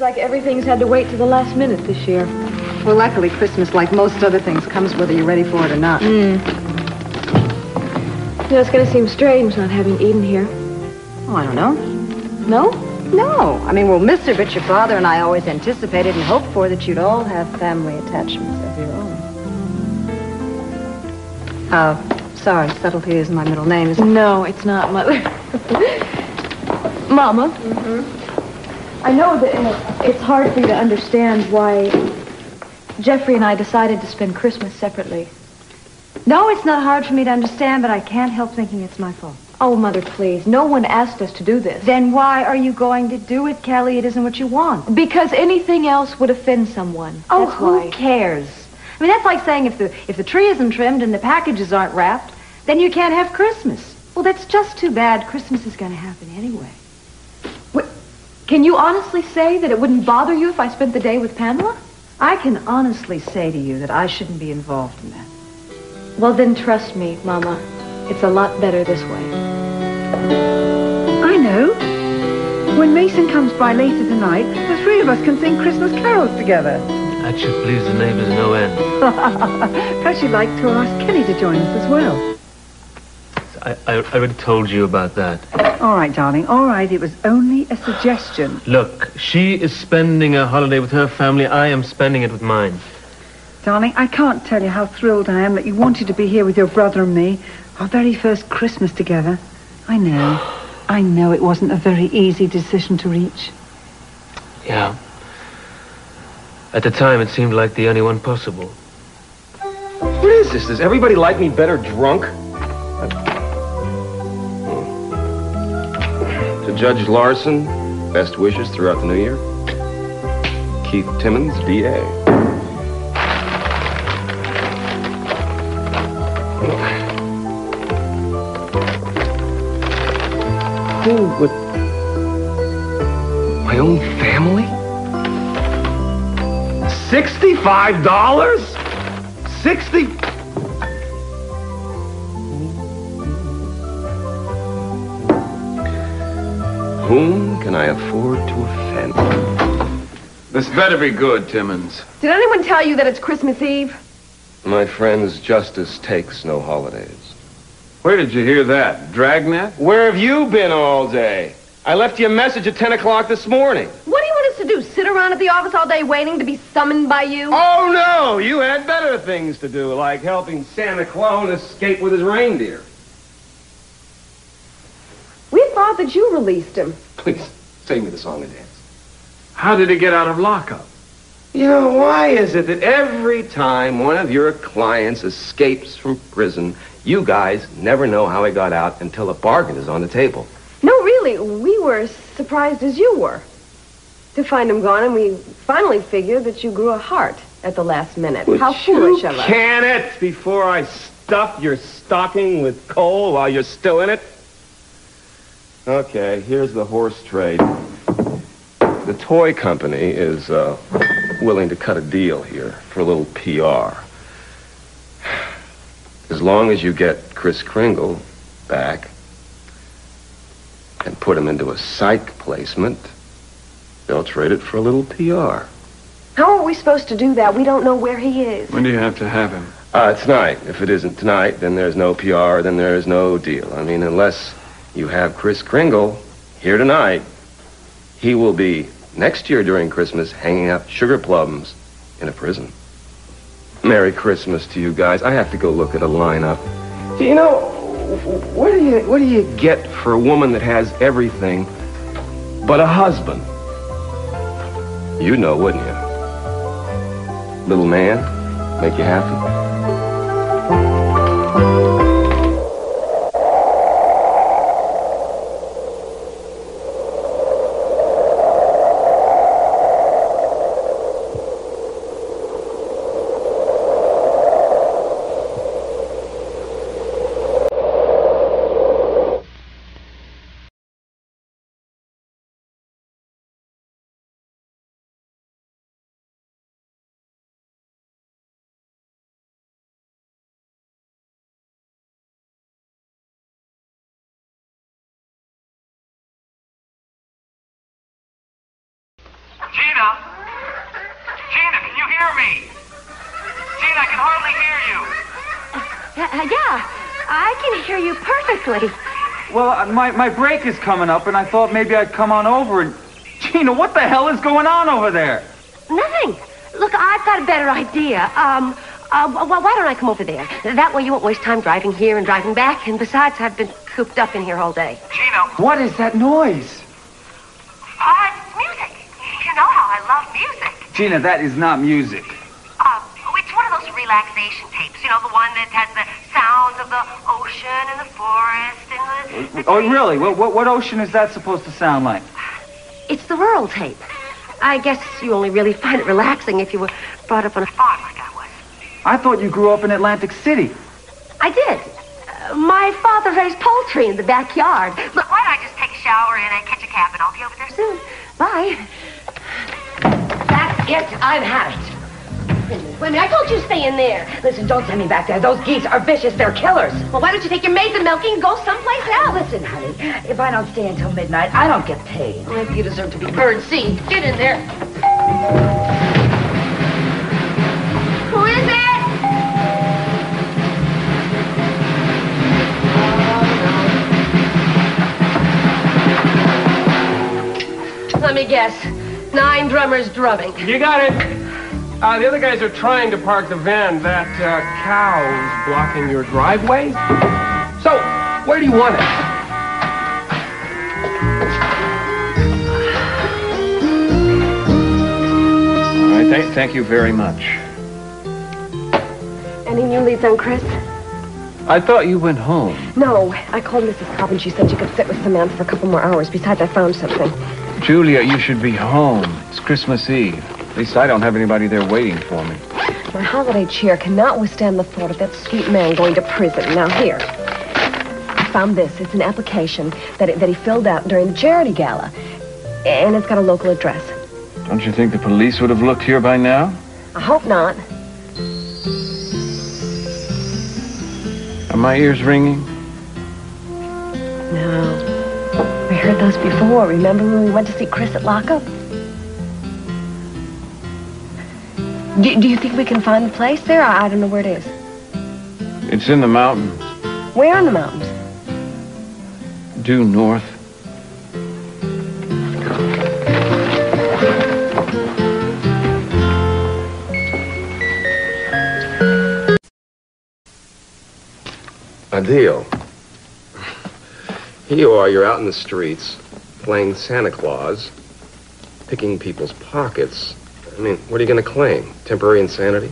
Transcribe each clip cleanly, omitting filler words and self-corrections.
like everything's had to wait to the last minute this year. Well, luckily, Christmas, like most other things, comes whether you're ready for it or not. You know, it's going to seem strange not having Eden here. Oh, I don't know. No? No. I mean, we'll miss her, but your father and I always anticipated and hoped for that you'd all have family attachments of your own. Sorry, subtlety isn't my middle name, is it? No, it's not, Mother. Mama. I know that it's hard for you to understand why Jeffrey and I decided to spend Christmas separately. No, it's not hard for me to understand, but I can't help thinking it's my fault. Oh, Mother, please. No one asked us to do this. Then why are you going to do it, Kelly? It isn't what you want. Because anything else would offend someone. Oh, That's who why. cares? I mean, that's like saying if the tree isn't trimmed and the packages aren't wrapped, then you can't have Christmas. Well, that's just too bad. Christmas is going to happen anyway. Wait, can you honestly say that it wouldn't bother you if I spent the day with Pamela? I can honestly say to you that I shouldn't be involved in that. Well, then trust me, Mama. It's a lot better this way. I know. When Mason comes by later tonight, the three of us can sing Christmas carols together. That should please the neighbors no end. Perhaps you'd like to ask Kelly to join us as well. I already told you about that. All right, darling. All right. It was only a suggestion. Look, she is spending a holiday with her family. I am spending it with mine. Darling, I can't tell you how thrilled I am that you wanted to be here with your brother and me. Our very first Christmas together. I know. I know it wasn't a very easy decision to reach. Yeah. At the time, it seemed like the only one possible. What is this? Does everybody like me better drunk? To Judge Larson, best wishes throughout the new year. Keith Timmons, D.A. Who would... My own family? $65? 60... Whom can I afford to offend? This better be good, Timmons. Did anyone tell you that it's Christmas Eve? My friends, justice takes no holidays. Where did you hear that? Dragnet? Where have you been all day? I left you a message at 10 o'clock this morning. What do you want us to do? Sit around at the office all day waiting to be summoned by you? Oh, no! You had better things to do, like helping Santa Claus escape with his reindeer. We thought that you released him. Please, sing me the song and dance. How did he get out of lockup? You know, why is it that every time one of your clients escapes from prison, you guys never know how he got out until a bargain is on the table? No, really, we were as surprised as you were to find him gone, and we finally figured that you grew a heart at the last minute. Would How foolish of us. Can it before I stuff your stocking with coal while you're still in it? Okay, here's the horse trade. The toy company is willing to cut a deal here for a little PR. As long as you get Kris Kringle back and put him into a psych placement, they'll trade it for a little PR. How are we supposed to do that? We don't know where he is. When do you have to have him? Tonight. If it isn't tonight, then there's no PR, then there's no deal. I mean, unless you have Kris Kringle here tonight, he will be next year during Christmas hanging out sugar plums in a prison. Merry Christmas to you guys. I have to go look at a lineup. You know, what do you get for a woman that has everything but a husband? You'd know, wouldn't you? Little man, make you happy? hear me? Gene, I can hardly hear you. Yeah, I can hear you perfectly. Well, my break is coming up, and I thought maybe I'd come on over and... Gina, what the hell is going on over there? Nothing. Look, I've got a better idea. Well, why don't I come over there? That way you won't waste time driving here and driving back. And besides, I've been cooped up in here all day. Gina. What is that noise? It's music. You know how I love music. Gina, that is not music. It's one of those relaxation tapes. You know, the one that has the sounds of the ocean and the forest and the... Oh, really? What ocean is that supposed to sound like? It's the rural tape. I guess you only really find it relaxing if you were brought up on a farm like I was. I thought you grew up in Atlantic City. I did. My father raised poultry in the backyard. Look, why don't I just take a shower and catch a cab and I'll be over there soon. Bye. That's it. I've had it. Wait a minute, I told you to stay in there. Listen, don't send me back there. Those geese are vicious. They're killers. Well, why don't you take your maids and milking and go someplace else? Listen, honey, if I don't stay until midnight, I don't get paid. Well, maybe you deserve to be bird seen. Get in there. Who is it? Let me guess. 9 drummers drumming. You got it. The other guys are trying to park the van. That cow's blocking your driveway. So, where do you want it? All right, thank you very much. Any new leads on Chris? I thought you went home. No, I called Mrs. Cobb and she said she could sit with Samantha for a couple more hours. Besides, I found something. Julia, you should be home. It's Christmas Eve. At least I don't have anybody there waiting for me. My holiday cheer cannot withstand the thought of that sweet man going to prison. Now, here. I found this. It's an application that he filled out during the charity gala. And it's got a local address. Don't you think the police would have looked here by now? I hope not. Are my ears ringing? No. I heard those before. Remember when we went to see Chris at lockup? Do you think we can find the place there? I don't know where it is. It's in the mountains. Where in the mountains? Due north. A deal. Here you are, you're out in the streets, playing Santa Claus, picking people's pockets. I mean, what are you going to claim? Temporary insanity?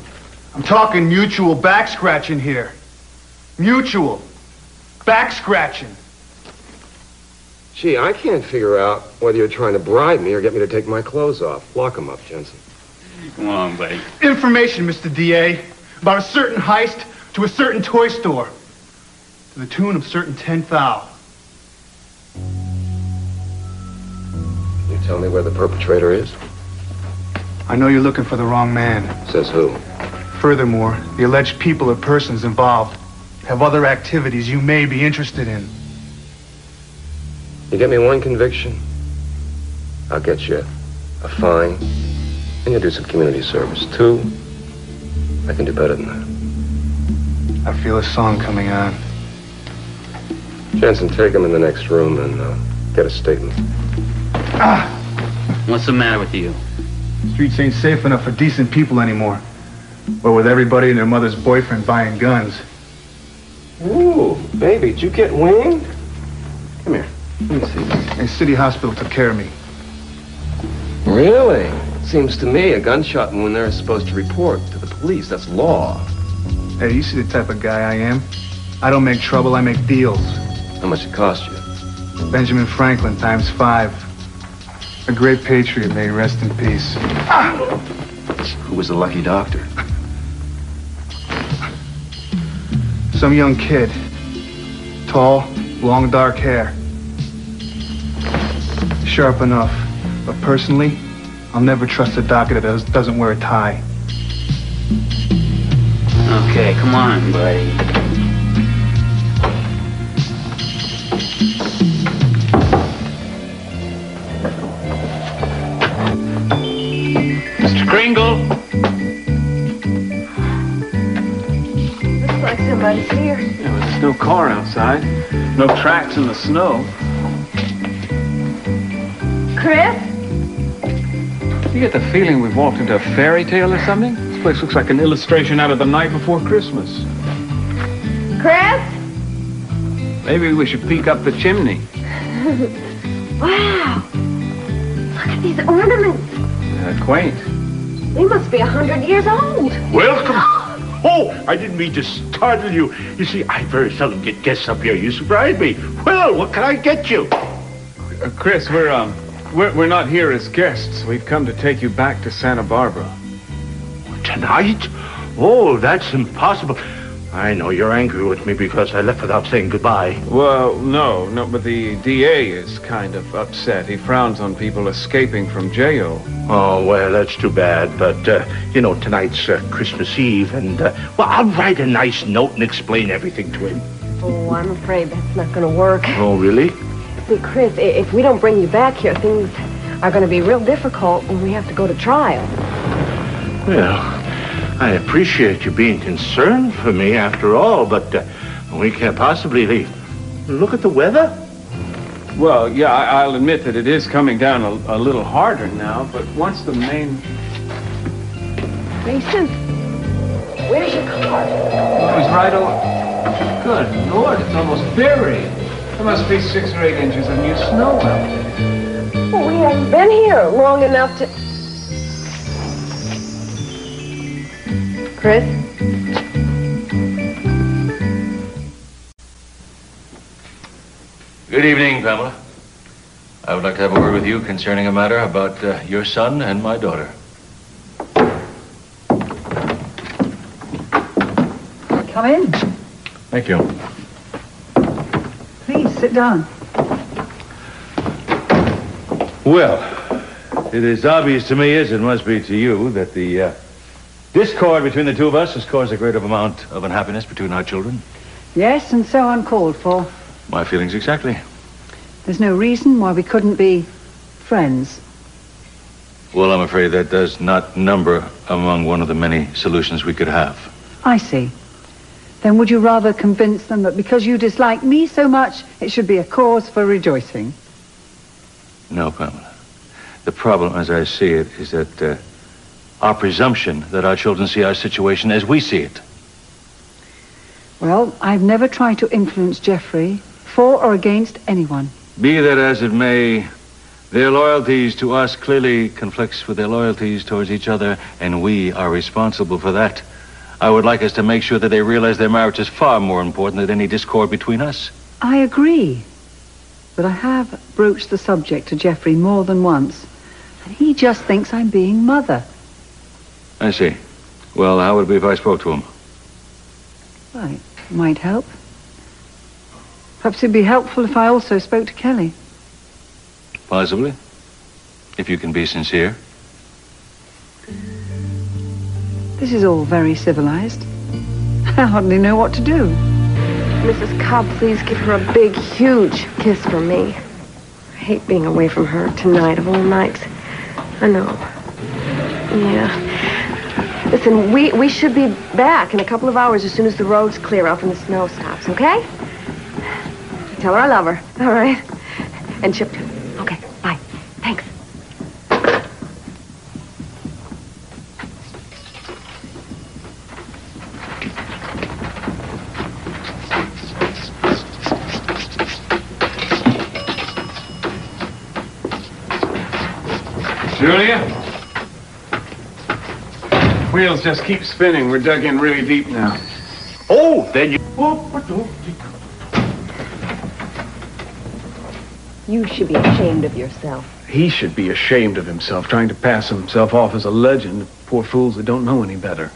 I'm talking mutual back scratching here. Mutual back scratching. Gee, I can't figure out whether you're trying to bribe me or get me to take my clothes off. Lock 'em up, Jensen. Come on, buddy. Information, Mr. DA, about a certain heist to a certain toy store. To the tune of certain 10 thou. Can you tell me where the perpetrator is? I know you're looking for the wrong man. Says who? Furthermore, the alleged people or persons involved have other activities you may be interested in. You get me one conviction, I'll get you a fine, and you'll do some community service. 2, I can do better than that. I feel a song coming on. Jensen, take him in the next room and get a statement. What's the matter with you? Streets ain't safe enough for decent people anymore. Or with everybody and their mother's boyfriend buying guns. Ooh, baby, did you get winged? Come here, let me see. And City Hospital took care of me. Really? Seems to me a gunshot wound there is supposed to report to the police. That's law. Hey, you see the type of guy I am? I don't make trouble, I make deals. How much it cost you? Benjamin Franklin times 5. A great patriot, may he rest in peace. Who was the lucky doctor? Some young kid. Tall, long dark hair. Sharp enough. But personally, I'll never trust a doctor that doesn't wear a tie. Okay, come on, buddy. Mr. Kringle, outside. No tracks in the snow. Chris? You get the feeling we've walked into a fairy tale or something? This place looks like an illustration out of The Night Before Christmas. Chris? Maybe we should peek up the chimney. Wow. Look at these ornaments. Quaint. They must be 100 years old. Welcome. Oh, I didn't mean to startle you. You see, I very seldom get guests up here. You surprised me. Well, what can I get you? Chris, we're not here as guests. We've come to take you back to Santa Barbara. Tonight? Oh, that's impossible. I know you're angry with me because I left without saying goodbye. Well, no, but the DA is kind of upset. He frowns on people escaping from jail. Oh, well, that's too bad. But, tonight's Christmas Eve, and, I'll write a nice note and explain everything to him. Oh, I'm afraid that's not going to work. Oh, really? See, Chris, if we don't bring you back here, things are going to be real difficult when we have to go to trial. Well, I appreciate you being concerned for me after all, but we can't possibly leave. Look at the weather. Well, yeah, I'll admit that it is coming down a little harder now, but once the main... Mason, where's your car? It was right over... Good Lord, it's almost buried. There must be 6 or 8 inches of new snow out there. Well, we haven't been here long enough to... Chris? Good evening, Pamela. I would like to have a word with you concerning a matter about your son and my daughter. Come in. Thank you. Please, sit down. Well, it is obvious to me, as it must be to you, that the discord between the two of us has caused a great amount of unhappiness between our children. Yes, and so uncalled for. My feelings exactly. There's no reason why we couldn't be friends. Well, I'm afraid that does not number among one of the many solutions we could have. I see. Then would you rather convince them that because you dislike me so much, it should be a cause for rejoicing? No, Pamela. The problem, as I see it, is that our presumption that our children see our situation as we see it. Well, I've never tried to influence Jeffrey for or against anyone. Be that as it may, their loyalties to us clearly conflicts with their loyalties towards each other, and we are responsible for that. I would like us to make sure that they realize their marriage is far more important than any discord between us. I agree. But I have broached the subject to Jeffrey more than once, and he just thinks I'm being mother. I see. Well, how would it be if I spoke to him? Well, it might help. Perhaps it'd be helpful if I also spoke to Kelly. Possibly. If you can be sincere. This is all very civilized. I hardly know what to do. Mrs. Cobb, please give her a big, huge kiss from me. I hate being away from her tonight of all nights. I know. Yeah. Listen, we should be back in a couple of hours as soon as the roads clear up and the snow stops, okay? Tell her I love her, all right? And Chip too. Okay, bye. Thanks. Julia? Wheels just keep spinning. We're dug in really deep now. Oh, then you... You should be ashamed of yourself. He should be ashamed of himself, trying to pass himself off as a legend. Poor fools that don't know any better.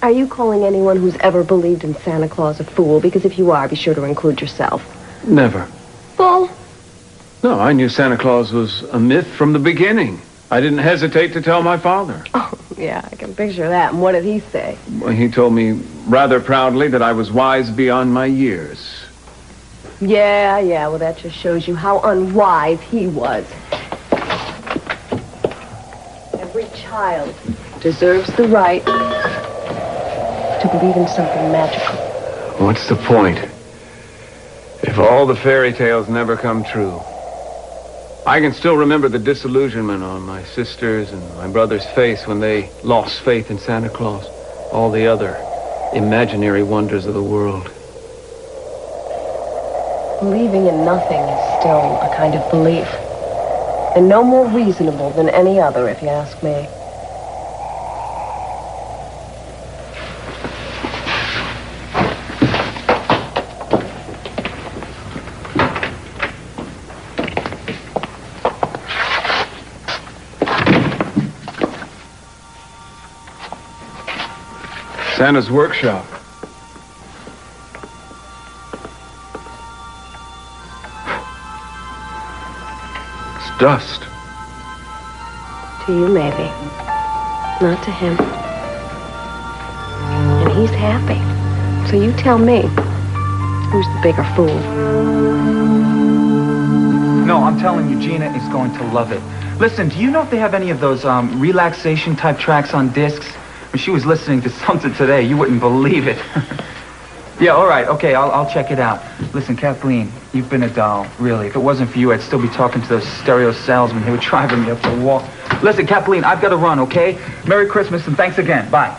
Are you calling anyone who's ever believed in Santa Claus a fool? Because if you are, be sure to include yourself. Never. Fool? No, I knew Santa Claus was a myth from the beginning. I didn't hesitate to tell my father. Oh, yeah, I can picture that. And what did he say? Well, he told me rather proudly that I was wise beyond my years. Yeah, well, that just shows you how unwise he was. Every child deserves the right to believe in something magical. What's the point? If all the fairy tales never come true, I can still remember the disillusionment on my sister's and my brother's face when they lost faith in Santa Claus, all the other imaginary wonders of the world. Believing in nothing is still a kind of belief, and no more reasonable than any other, if you ask me. Santa's workshop. It's dust. To you, maybe. Not to him. And he's happy. So you tell me, who's the bigger fool? No, I'm telling you, Gina is going to love it. Listen, do you know if they have any of those relaxation-type tracks on discs? When she was listening to something today, you wouldn't believe it. Yeah, all right, okay, I'll check it out. Listen, Kathleen, you've been a doll, really. If it wasn't for you, I'd still be talking to those stereo salesmen who were driving me up the wall. Listen, Kathleen, I've got to run, okay? Merry Christmas and thanks again. Bye.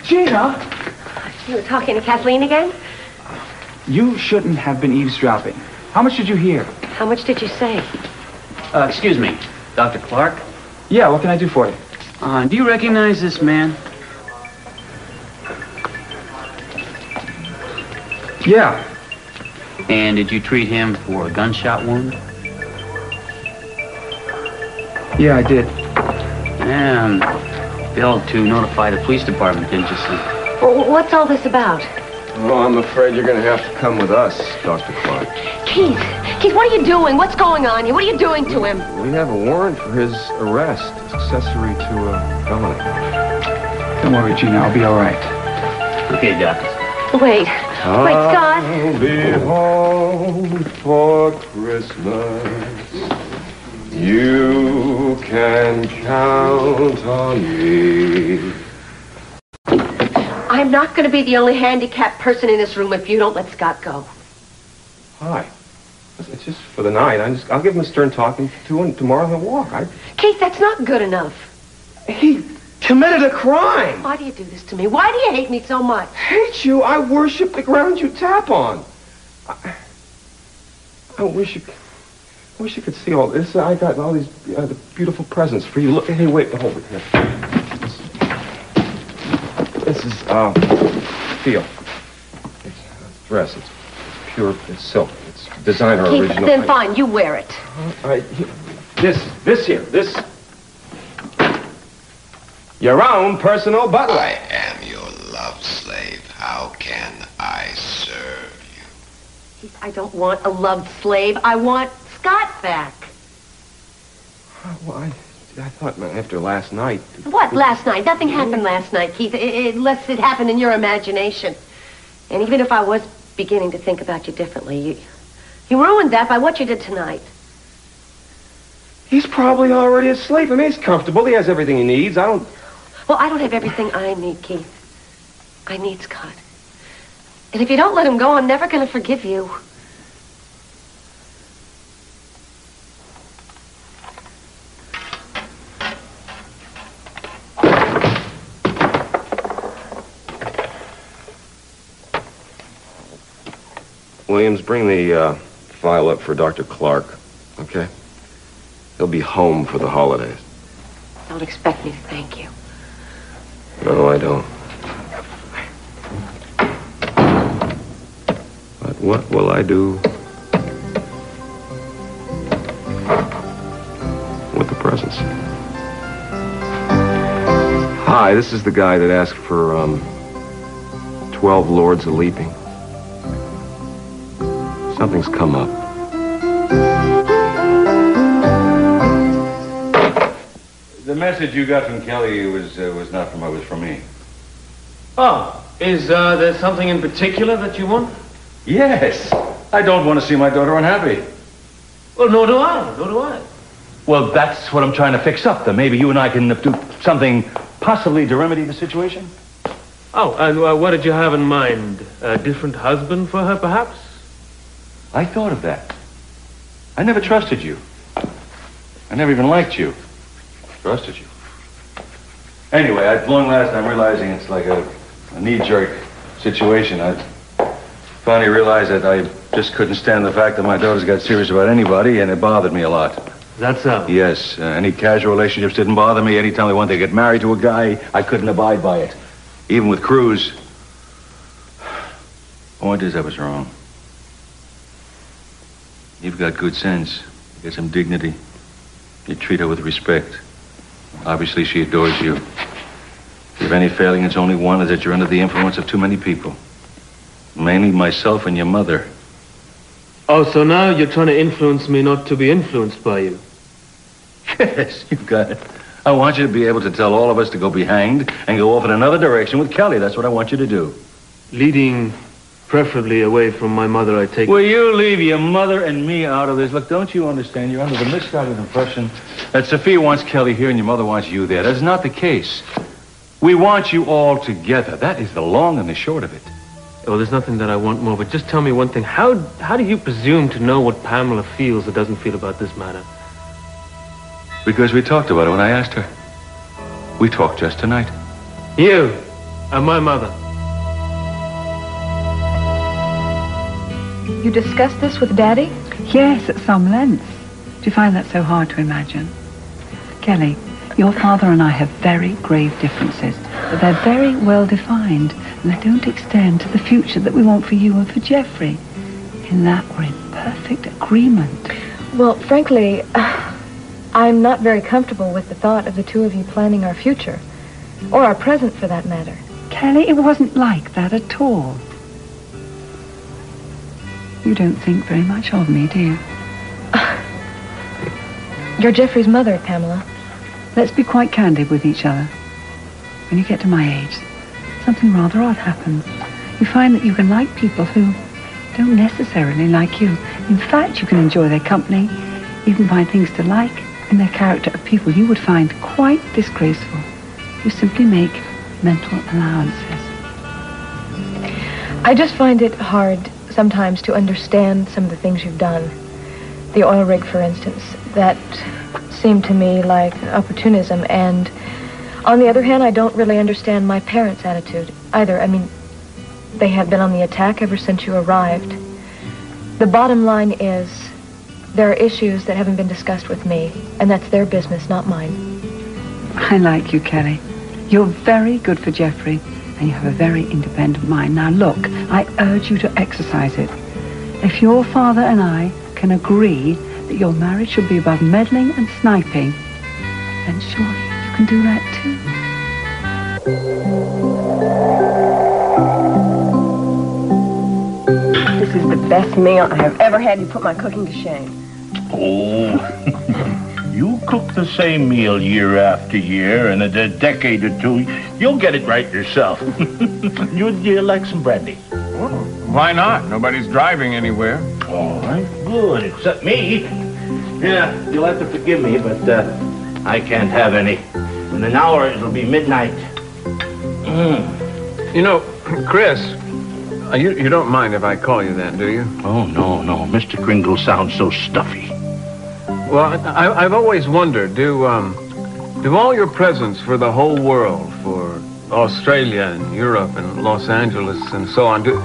Gina! You were talking to Kathleen again? You shouldn't have been eavesdropping. How much did you hear? How much did you say? Excuse me, Dr. Clark? Yeah, what can I do for you? Do you recognize this man? Yeah. And did you treat him for a gunshot wound? Yeah, I did. Failed to notify the police department, didn't you, see? Well, what's all this about? Well, I'm afraid you're going to have to come with us, Dr. Clark. Keith, what are you doing? What's going on here? What are you doing to him? We have a warrant for his arrest, accessory to a felony. Don't worry, Gina, I'll be all right. Okay, Doctor. Wait, Scott. I'll be home for Christmas. You can count on me. I'm not going to be the only handicapped person in this room if you don't let Scott go. Hi. It's just for the night. I'll give him a stern talking to and tomorrow he'll walk. Keith, that's not good enough. He committed a crime. Why do you do this to me? Why do you hate me so much? Hate you? I worship the ground you tap on. I wish you could see all this. I got all these the beautiful presents for you. Look, hey, wait, hold it here. This is feel. It's a dress. It's pure. It's silk. It's designer Keith, original. then fine, you wear it. This here. Your own personal butler. I am your love slave. How can I serve you? Keith, I don't want a loved slave. I want Scott back. Well, I thought after last night. What, last night? Nothing happened last night, Keith, unless it happened in your imagination. And even if I was beginning to think about you differently, you ruined that by what you did tonight. He's probably already asleep. I mean, he's comfortable. He has everything he needs. Well, I don't have everything I need, Keith. I need Scott. And if you don't let him go, I'm never going to forgive you. Williams, bring the file up for Dr. Clark, okay? He'll be home for the holidays. Don't expect me to thank you. No, I don't. But what will I do with the presents? Hi, this is the guy that asked for 12 Lords of Leaping. Something's come up. The message you got from Kelly was not from her, it was from me. Oh, is there something in particular that you want? Yes. I don't want to see my daughter unhappy. Well, nor do I. Well, that's what I'm trying to fix up. Then maybe you and I can do something possibly to remedy the situation. Oh, and what did you have in mind? A different husband for her, perhaps? I thought of that. I never trusted you. I never even liked you. Trusted you. Anyway, at long last, I'm realizing it's like a knee-jerk situation. I finally realized that I just couldn't stand the fact that my daughters got serious about anybody, and it bothered me a lot. That's so? Yes. Any casual relationships didn't bother me. Anytime they wanted to get married to a guy, I couldn't abide by it. Even with Cruz. Point is, I was wrong. You've got good sense. You got some dignity. You treat her with respect. Obviously, she adores you. If you have any failing, it's only one, is that you're under the influence of too many people. Mainly myself and your mother. Oh, so now you're trying to influence me not to be influenced by you? Yes, you've got it. I want you to be able to tell all of us to go be hanged and go off in another direction with Kelly. That's what I want you to do. Leading preferably away from my mother, I take... Will you leave your mother and me out of this? Look, don't you understand? You're under the misguided impression that Sophia wants Kelly here and your mother wants you there. That's not the case. We want you all together. That is the long and the short of it. Well, there's nothing that I want more, but just tell me one thing. How do you presume to know what Pamela feels or doesn't feel about this matter? Because we talked about it when I asked her. We talked just tonight. You and my mother. You discussed this with Daddy? Yes, at some length. Do you find that so hard to imagine? Kelly, your father and I have very grave differences, but they're very well defined, and they don't extend to the future that we want for you and for Jeffrey. In that, we're in perfect agreement. Well, frankly, I'm not very comfortable with the thought of the two of you planning our future, or our present for that matter. Kelly, it wasn't like that at all. You don't think very much of me, do you? You're Jeffrey's mother, Pamela. Let's be quite candid with each other. When you get to my age, something rather odd happens. You find that you can like people who don't necessarily like you. In fact, you can enjoy their company, even find things to like in their character of people you would find quite disgraceful. You simply make mental allowances. I just find it hard sometimes to understand some of the things you've done. The oil rig, for instance, that seemed to me like opportunism, and on the other hand, I don't really understand my parents' attitude either. I mean, they have been on the attack ever since you arrived. The bottom line is, there are issues that haven't been discussed with me, and that's their business, not mine. I like you, Kelly. You're very good for Jeffrey, and you have a very independent mind. Now, look, I urge you to exercise it. If your father and I can agree that your marriage should be above meddling and sniping, then surely you can do that too. This is the best meal I have ever had. You put my cooking to shame. Oh, you cook the same meal year after year, and in a decade or two, you'll get it right yourself. You'd like some brandy? Well, why not? Nobody's driving anywhere. All right, good, except me. Yeah, you'll have to forgive me, but I can't have any. In an hour, it'll be midnight. You know, Chris, you don't mind if I call you that, do you? Oh, no. Mr. Kringle sounds so stuffy. Well, I've always wondered, do all your presents for the whole world, for Australia and Europe and Los Angeles and so on, do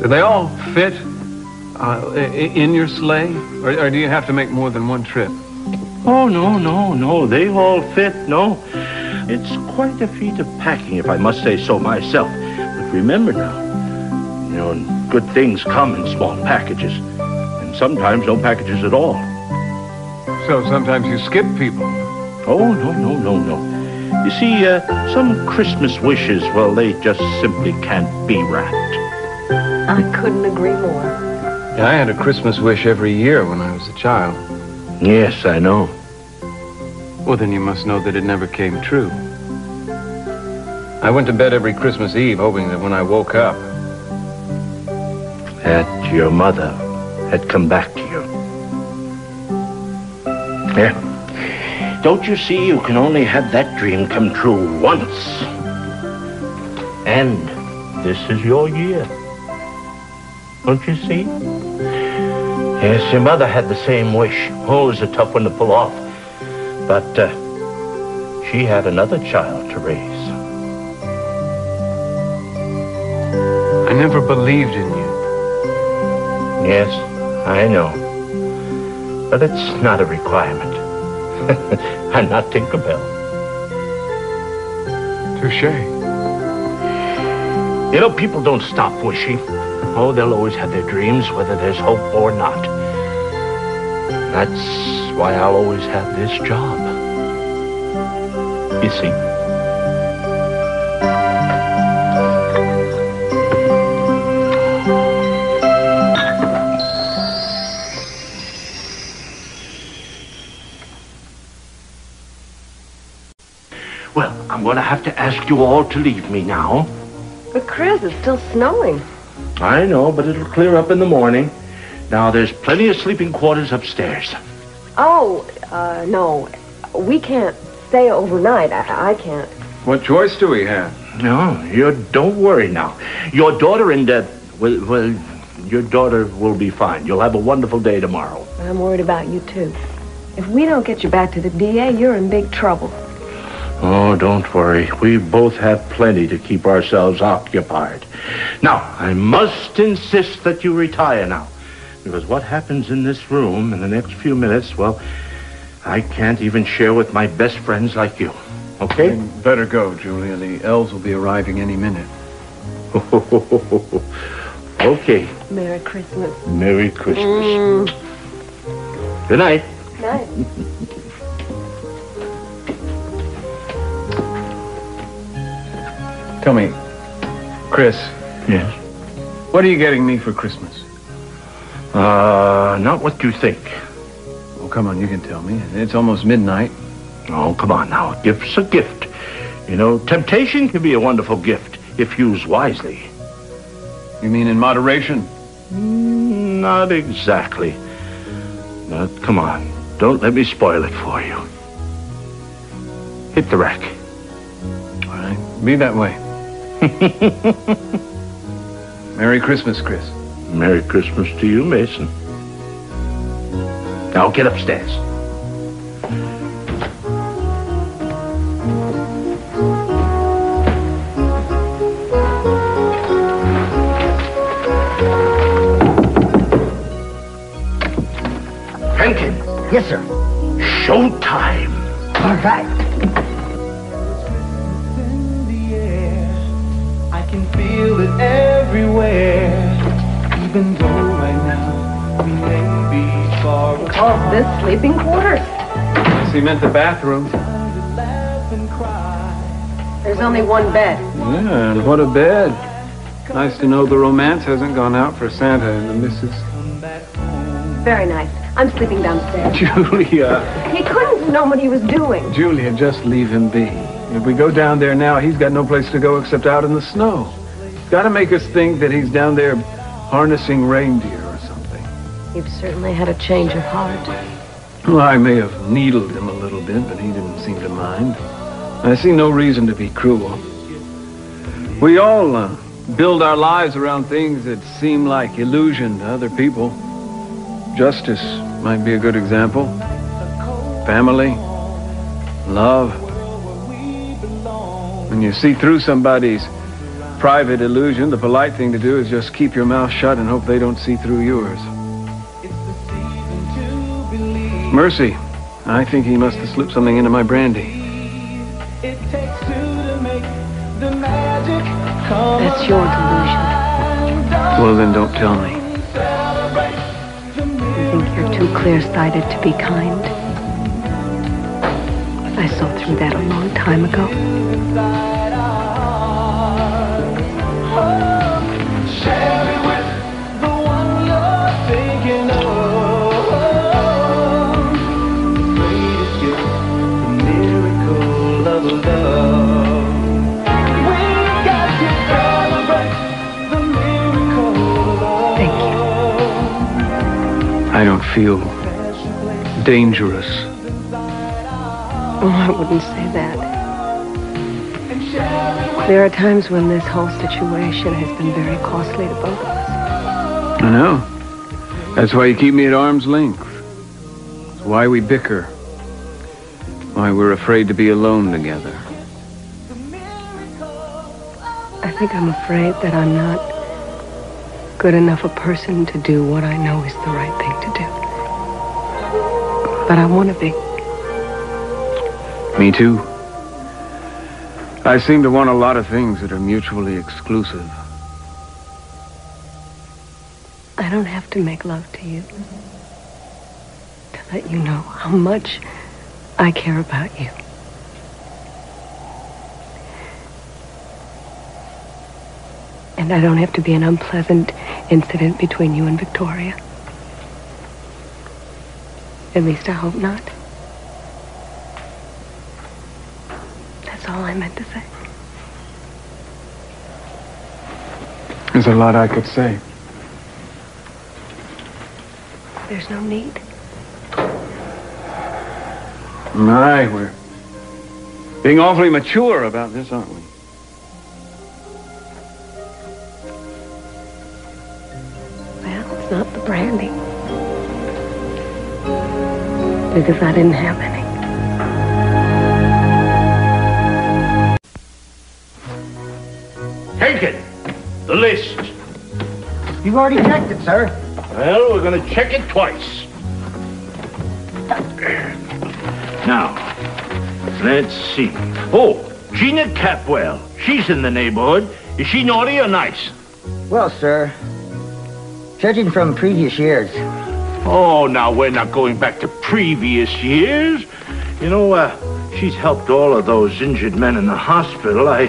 they all fit in your sleigh? Or do you have to make more than one trip? Oh, no. They all fit, no. It's quite a feat of packing, if I must say so myself. But remember now, good things come in small packages. And sometimes no packages at all. So sometimes you skip people? Oh, no. You see, some Christmas wishes, well, they just simply can't be wrapped. I couldn't agree more. Yeah, I had a Christmas wish every year when I was a child. Yes, I know. Well, then you must know that it never came true. I went to bed every Christmas Eve hoping that when I woke up, that your mother had come back to you. Yeah. Don't you see, you can only have that dream come true once. And this is your year. Don't you see? Yes, your mother had the same wish. Oh, it was a tough one to pull off. But she had another child to raise. I never believed in you. Yes, I know. But it's not a requirement. I'm not Tinkerbell. Touché. You know, people don't stop wishing. Oh, they'll always have their dreams, whether there's hope or not. That's why I'll always have this job. You see? Well, I'm going to have to ask you all to leave me now. But Chris, it's still snowing. I know, but it'll clear up in the morning. Now, there's plenty of sleeping quarters upstairs. Oh, no. We can't stay overnight. I can't. What choice do we have? No, don't worry now. Your daughter and, well, your daughter will be fine. You'll have a wonderful day tomorrow. I'm worried about you, too. If we don't get you back to the DA, you're in big trouble. Oh, don't worry. We both have plenty to keep ourselves occupied. Now, I must insist that you retire now. Because what happens in this room in the next few minutes, well, I can't even share with my best friends like you. Okay? You'd better go, Julia. The elves will be arriving any minute. Okay. Merry Christmas. Merry Christmas. Good night. Night. Tell me, Chris. Yes? What are you getting me for Christmas? Not what you think. Oh, come on, you can tell me. It's almost midnight. Oh, come on now. A gift's a gift. You know, temptation can be a wonderful gift if used wisely. You mean in moderation? Not exactly. But come on. Don't let me spoil it for you. Hit the rack. All right. Be that way. Merry Christmas, Chris. Merry Christmas to you, Mason. Now get upstairs. Franklin. Yes, sir. Showtime. All right. Feel it everywhere, even though right now we may be far apart. Oh, this sleeping quarters? Yes, he meant the bathroom. There's only one bed. Yeah, and what a bed. Nice to know the romance hasn't gone out for Santa and the missus. Very nice. I'm sleeping downstairs. Julia. He couldn't know what he was doing. Julia, just leave him be. If we go down there now, he's got no place to go except out in the snow. Got to make us think that he's down there harnessing reindeer or something. You've certainly had a change of heart. Well, I may have needled him a little bit, but he didn't seem to mind. I see no reason to be cruel. We all build our lives around things that seem like illusion to other people. Justice might be a good example. Family, love. When you see through somebody's private illusion, the polite thing to do is just keep your mouth shut and hope they don't see through yours. Mercy, I think he must have slipped something into my brandy. That's your delusion. Well, then don't tell me. I think you're too clear-sighted to be kind. I saw through that a long time ago. I don't feel dangerous. Oh, I wouldn't say that. There are times when this whole situation has been very costly to both of us. I know. That's why you keep me at arm's length. It's why we bicker. Why we're afraid to be alone together. I think I'm afraid that I'm not good enough a person to do what I know is the right thing to do. But I want to be. Me too. I seem to want a lot of things that are mutually exclusive. I don't have to make love to you to let you know how much I care about you. And I don't have to be an unpleasant incident between you and Victoria. At least I hope not. That's all I meant to say. There's a lot I could say. There's no need. My, we're being awfully mature about this, aren't we? Well, it's not the brandy. Because I didn't have any. Take it. The list. You've already checked it, sir. Well, we're going to check it twice. Now, let's see. Oh, Gina Capwell. She's in the neighborhood. Is she naughty or nice? Well, sir, judging from previous years. Oh, now we're not going back to previous years. You know, she's helped all of those injured men in the hospital. I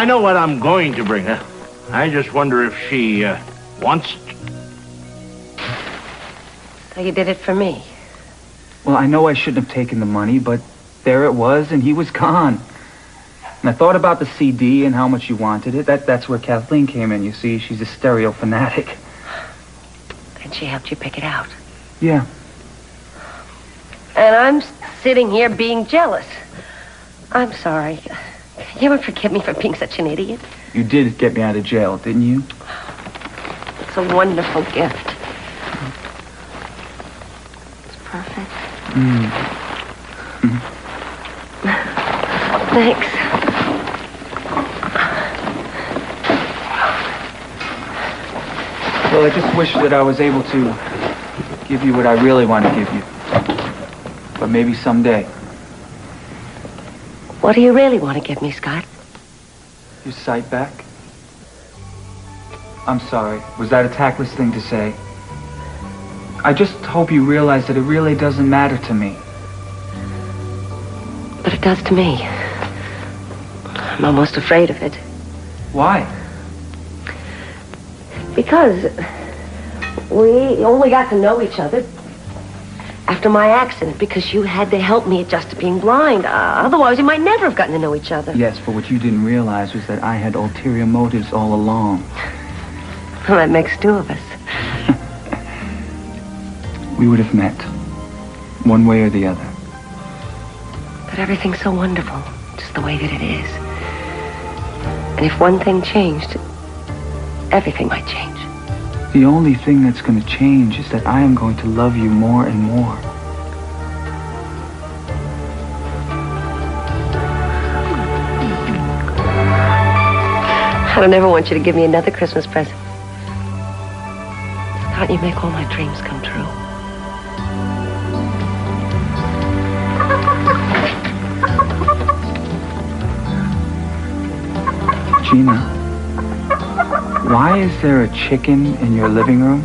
know what I'm going to bring her. I just wonder if she wants it. So you did it for me. Well, I know I shouldn't have taken the money, but there it was, and he was gone. And I thought about the CD and how much you wanted it. That's where Kathleen came in, you see. She's a stereo fanatic. And she helped you pick it out. Yeah. And I'm sitting here being jealous. I'm sorry. You ever forgive me for being such an idiot? You did get me out of jail, didn't you? It's a wonderful gift. It's perfect. Thanks. Well, I just wish that I was able to give you what I really want to give you. But maybe someday. What do you really want to give me, Scott? Your sight back? I'm sorry. Was that a tactless thing to say? I just hope you realize that it really doesn't matter to me. But it does to me. I'm almost afraid of it. Why? Because we only got to know each other after my accident, because you had to help me adjust to being blind. Otherwise, we might never have gotten to know each other. Yes, but what you didn't realize was that I had ulterior motives all along. Well, that makes two of us. We would have met, one way or the other. But everything's so wonderful, just the way that it is. And if one thing changed, everything might change. The only thing that's going to change is that I am going to love you more and more. I don't ever want you to give me another Christmas present. Scott, you make all my dreams come true. Gina, why is there a chicken in your living room?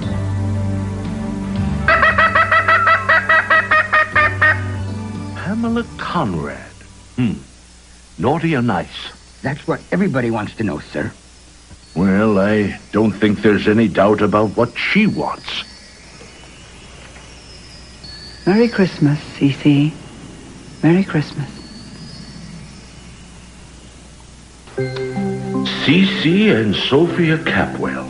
Pamela Conrad. Naughty or nice? That's what everybody wants to know, sir. Well, I don't think there's any doubt about what she wants. Merry Christmas, Cece. Merry Christmas. Cece and Sophia Capwell.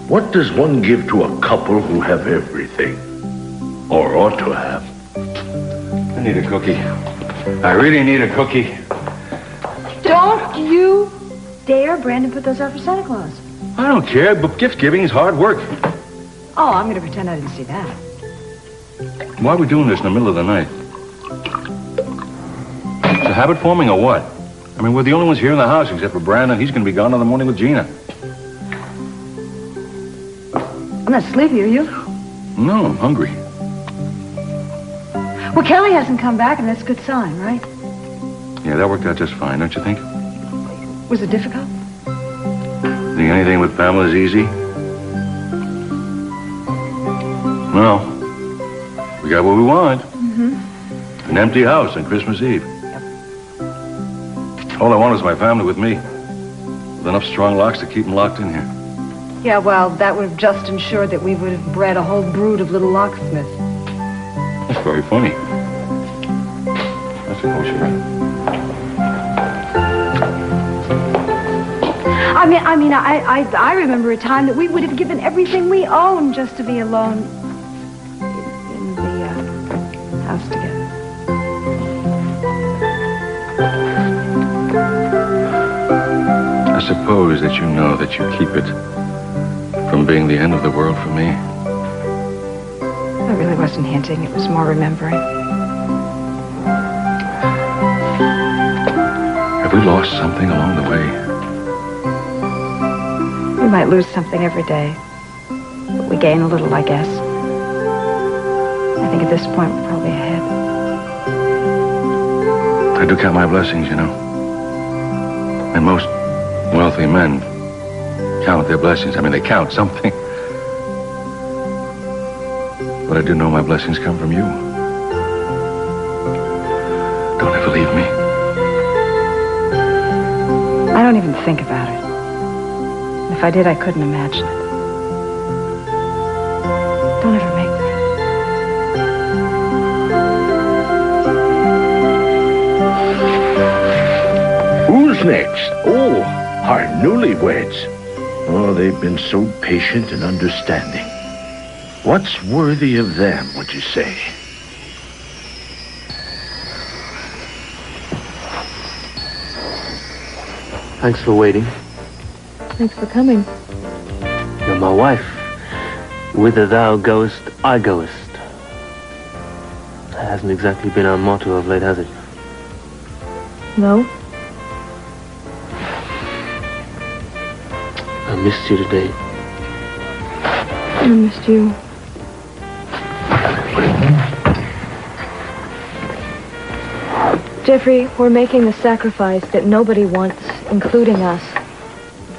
What does one give to a couple who have everything? Or ought to have? I need a cookie. I really need a cookie. Don't you dare, Brandon, put those out for Santa Claus. I don't care, but gift giving is hard work. Oh, I'm going to pretend I didn't see that. Why are we doing this in the middle of the night? Is it habit forming or what? I mean, we're the only ones here in the house except for Brandon. He's going to be gone in the morning with Gina. I'm not sleepy, are you? No, I'm hungry. Well, Kelly hasn't come back, and that's a good sign, right? Yeah, that worked out just fine, don't you think? Was it difficult? Think anything with Pamela is easy? No. We got what we want. Mm-hmm. An empty house on Christmas Eve. All I want is my family with me. With enough strong locks to keep them locked in here. Yeah, well, that would have just ensured that we would have bred a whole brood of little locksmiths. That's very funny. I suppose you're right. I remember a time that we would have given everything we own just to be alone in the house together. I suppose that you know that you keep it from being the end of the world for me. I really wasn't hinting. It was more remembering. Have we lost something along the way? We might lose something every day, but we gain a little, I guess. I think at this point we're probably ahead. I do count my blessings, you know. And most wealthy men count their blessings. I mean, they count something. But I do know my blessings come from you. Don't ever leave me. I don't even think about it. If I did, I couldn't imagine it. Don't ever make me. Who's next? Oh, our newlyweds. Oh, they've been so patient and understanding. What's worthy of them, would you say? Thanks for waiting. Thanks for coming. You're my wife. Whither thou goest, I goest. That hasn't exactly been our motto of late, has it? No? I missed you today. I missed you. Jeffrey, we're making the sacrifice that nobody wants, including us.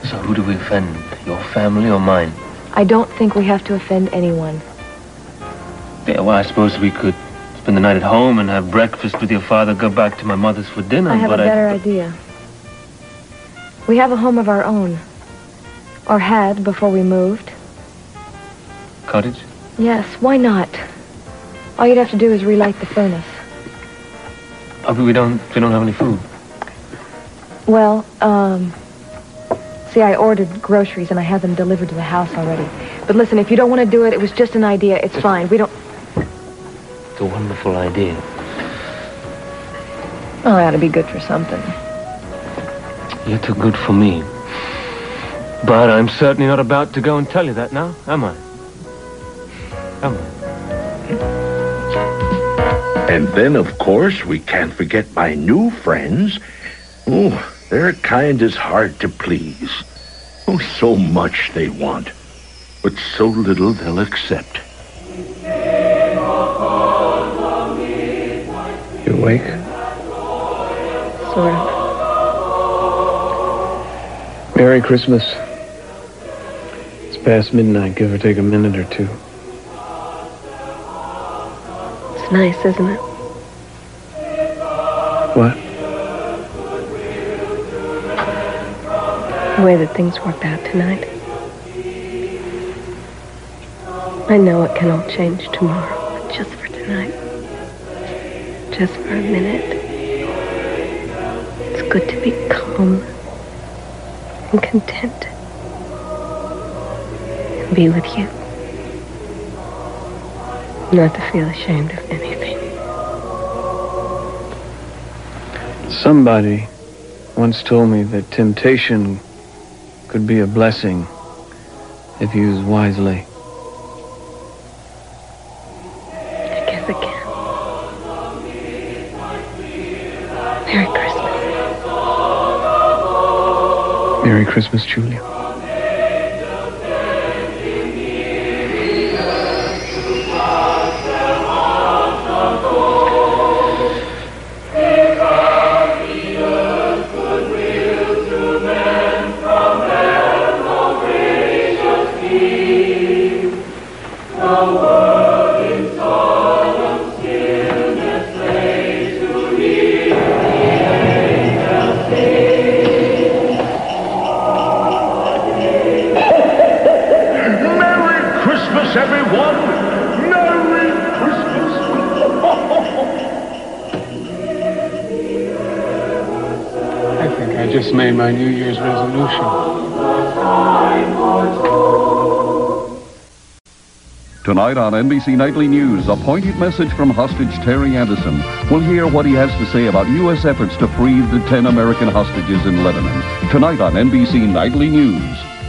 So who do we offend? Your family or mine? I don't think we have to offend anyone. Yeah, well, I suppose we could spend the night at home and have breakfast with your father, go back to my mother's for dinner, I have but a better idea. We have a home of our own. Or had before we moved. Cottage? Yes, why not? All you'd have to do is relight the furnace. Oh, but we don't have any food. Well, see, I ordered groceries and I had them delivered to the house already. But listen, if you don't want to do it, it was just an idea. It's fine. We don't... It's a wonderful idea. Oh, it ought to be good for something. You're too good for me. But I'm certainly not about to go and tell you that now, am I? Am I? And then, of course, we can't forget my new friends. Oh, their kind is hard to please. Oh, so much they want, but so little they'll accept. You awake? Sort of. Merry Christmas. It's past midnight, give or take a minute or two. It's nice, isn't it? What? The way that things worked out tonight. I know it can all change tomorrow, but just for tonight. Just for a minute. It's good to be calm and content. And be with you. Not to feel ashamed of anything. Somebody once told me that temptation could be a blessing if used wisely. I guess I can. Merry Christmas. Merry Christmas, Julia. I just made my New Year's resolution. Tonight on NBC Nightly News, a poignant message from hostage Terry Anderson. We'll hear what he has to say about U.S. efforts to free the 10 American hostages in Lebanon. Tonight on NBC Nightly News.